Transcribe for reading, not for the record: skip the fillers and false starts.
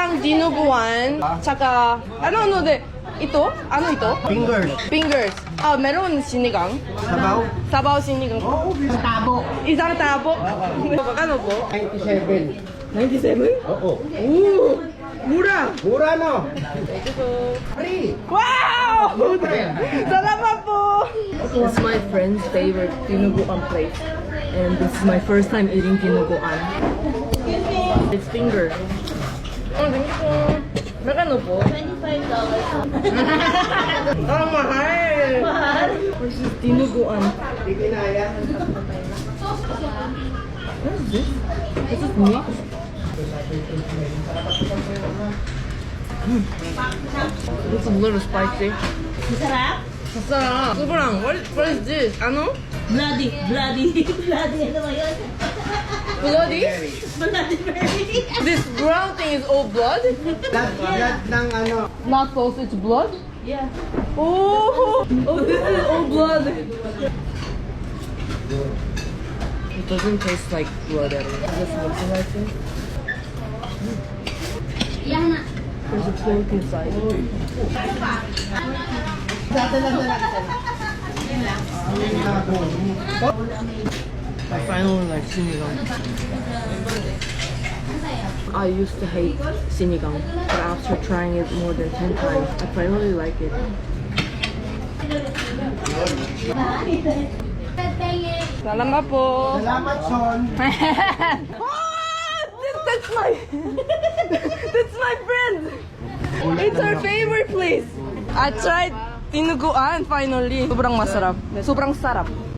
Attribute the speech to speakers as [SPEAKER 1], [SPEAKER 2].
[SPEAKER 1] Sinigang dinuguan, tsaka, ano, ito? Ano ito?
[SPEAKER 2] Fingers.
[SPEAKER 1] Fingers. Ah, meron sinigang.
[SPEAKER 2] Sabaw.
[SPEAKER 1] Sabaw sinigang.
[SPEAKER 2] Tabo.
[SPEAKER 1] Isang tabo. Magkano po?
[SPEAKER 2] 97.
[SPEAKER 1] 97?
[SPEAKER 2] Oo.
[SPEAKER 1] Ooh! Mura!
[SPEAKER 2] Mura no?
[SPEAKER 1] Thank you po.
[SPEAKER 2] Free.
[SPEAKER 1] Wow! Salamat po! This is my friend's favorite dinuguan place. And this is my first time eating dinuguan. It's finger. Oh, thank you po. Magkano po?
[SPEAKER 3] $25.
[SPEAKER 1] Ang mahal!
[SPEAKER 3] Mahal?
[SPEAKER 1] Versus dinuguan.
[SPEAKER 2] Hindi kinaya.
[SPEAKER 1] What is this? This is meat? It's a little spicy.
[SPEAKER 3] Masarap?
[SPEAKER 1] Masarap. Sobrang. What is this? Ano?
[SPEAKER 3] Bloody. Bloody. Bloody. Ano ba yun?
[SPEAKER 1] Bloody?
[SPEAKER 3] Bloody berry.
[SPEAKER 1] This brown thing is all blood?
[SPEAKER 2] Lahat ng ano.
[SPEAKER 1] Not sausage blood?
[SPEAKER 3] Yeah.
[SPEAKER 1] Oh! Oh, this is all blood. It doesn't taste like blood at all. Is this something like this? There's a pork inside. I finally like sinigang. I used to hate sinigang, but after trying it more than 10 times, I finally like it. Salamat po.
[SPEAKER 2] Salamat, Son.
[SPEAKER 1] That's my that's my friend. It's her favorite place. I tried dinuguan finally. Sobrang masarap. Sobrang sarap.